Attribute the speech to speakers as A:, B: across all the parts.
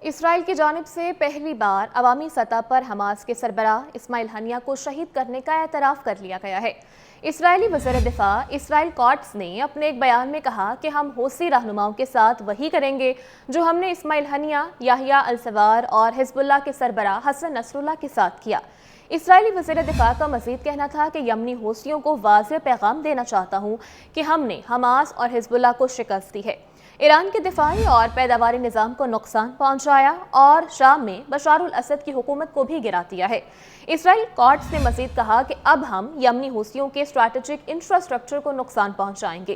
A: اسرائیل کی جانب سے پہلی بار عوامی سطح پر حماس کے سربراہ اسماعیل ہنیہ کو شہید کرنے کا اعتراف کر لیا گیا ہے۔ اسرائیلی وزیر دفاع اسرائیل کاٹس نے اپنے ایک بیان میں کہا کہ ہم حوثی رہنماؤں کے ساتھ وہی کریں گے جو ہم نے اسماعیل ہنیہ، یحییٰ السوار اور حزب اللہ کے سربراہ حسن نصر اللہ کے ساتھ کیا۔ اسرائیلی وزیر دفاع کا مزید کہنا تھا کہ یمنی حوثیوں کو واضح پیغام دینا چاہتا ہوں کہ ہم نے حماس اور حزب اللہ کو شکست دی ہے، ایران کے دفاعی اور پیداواری نظام کو نقصان پہنچایا اور شام میں بشار الاسد کی حکومت کو بھی گرا دیا ہے۔ اسرائیل کاٹس نے مزید کہا کہ اب ہم یمنی حوثیوں کے اسٹریٹجک انفراسٹرکچر کو نقصان پہنچائیں گے۔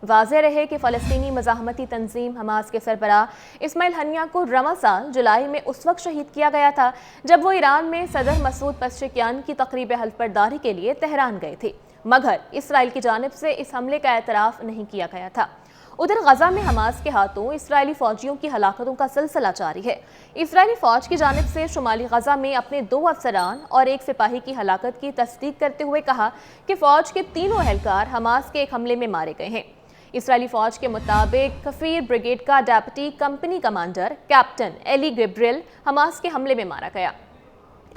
A: واضح رہے کہ فلسطینی مزاحمتی تنظیم حماس کے سربراہ اسماعیل ہنیہ کو رواں سال جولائی میں اس وقت شہید کیا گیا تھا جب وہ ایران میں صدر مسعود پزشکیان کی تقریب حلف برداری کے لیے تہران گئے تھے، مگر اسرائیل کی جانب سے اس حملے کا اعتراف نہیں کیا گیا تھا۔ ادھر غزہ میں حماس کے ہاتھوں اسرائیلی فوجیوں کی ہلاکتوں کا سلسلہ جاری ہے۔ اسرائیلی فوج کی جانب سے شمالی غزہ میں اپنے 2 افسران اور 1 سپاہی کی ہلاکت کی تصدیق کرتے ہوئے کہا کہ فوج کے تینوں اہلکار حماس کے ایک حملے میں مارے گئے ہیں۔ اسرائیلی فوج کے مطابق کفیر بریگیڈ کا ڈیپٹی کمپنی کمانڈر کیپٹن ایلی گبریل حماس کے حملے میں مارا گیا۔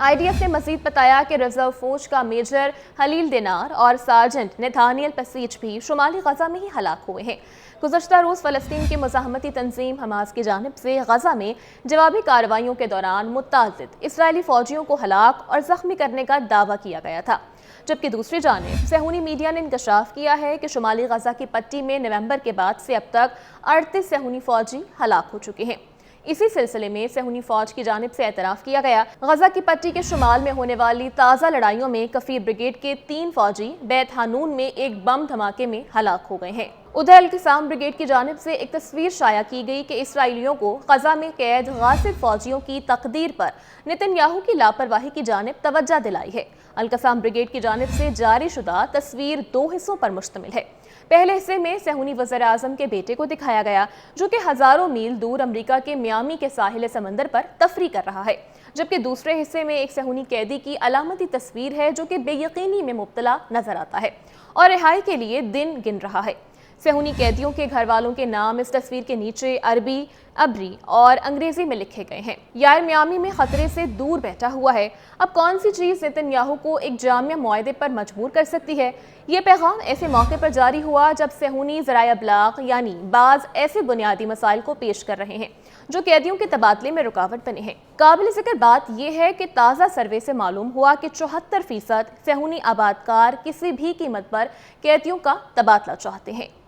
A: IDF نے مزید بتایا کہ ریزرو فوج کا میجر خلیل دینار اور سارجنٹ نتھانیل پسیچ بھی شمالی غزہ میں ہی ہلاک ہوئے ہیں۔ گزشتہ روز فلسطین کی مزاحمتی تنظیم حماس کی جانب سے غزہ میں جوابی کارروائیوں کے دوران متعدد اسرائیلی فوجیوں کو ہلاک اور زخمی کرنے کا دعویٰ کیا گیا تھا، جبکہ دوسری جانب صہیونی میڈیا نے انکشاف کیا ہے کہ شمالی غزہ کی پٹی میں نومبر کے بعد سے اب تک 38 صہیونی فوجی ہلاک ہو چکے ہیں۔ اسی سلسلے میں صہیونی فوج کی جانب سے اعتراف کیا گیا غزہ کی پٹی کے شمال میں ہونے والی تازہ لڑائیوں میں کفیر بریگیڈ کے 3 فوجی بیت حانون میں ایک بم دھماکے میں ہلاک ہو گئے ہیں۔ ادھر القسام بریگیڈ کی جانب سے ایک تصویر شائع کی گئی کہ اسرائیلیوں کو غزہ میں قید غاصب فوجیوں کی تقدیر پر نتن یاہو کی لاپرواہی کی جانب توجہ دلائی ہے۔ القسام بریگیڈ کی جانب سے جاری شدہ تصویر 2 حصوں پر مشتمل ہے۔ پہلے حصے میں صہیونی وزیر اعظم کے بیٹے کو دکھایا گیا جو کہ ہزاروں میل دور امریکہ کے میامی کے ساحل سمندر پر تفریح کر رہا ہے، جبکہ دوسرے حصے میں ایک صہیونی قیدی کی علامتی تصویر ہے جو کہ بے یقینی میں مبتلا نظر آتا ہے اور رہائی کے لیے دن گن رہا ہے۔ صہیونی قیدیوں کے گھر والوں کے نام اس تصویر کے نیچے عربی، عبری اور انگریزی میں لکھے گئے ہیں۔ یار میامی میں خطرے سے دور بیٹھا ہوا ہے، اب کون سی چیز نتن یاہو کو ایک جامع معاہدے پر مجبور کر سکتی ہے؟ یہ پیغام ایسے موقع پر جاری ہوا جب صہیونی ذرائع ابلاغ یعنی بعض ایسے بنیادی مسائل کو پیش کر رہے ہیں جو قیدیوں کے تبادلے میں رکاوٹ بنے ہیں۔ قابل ذکر بات یہ ہے کہ تازہ سروے سے معلوم ہوا کہ 74% صہیونی آبادکار کسی بھی قیمت پر قیدیوں کا تبادلہ چاہتے ہیں۔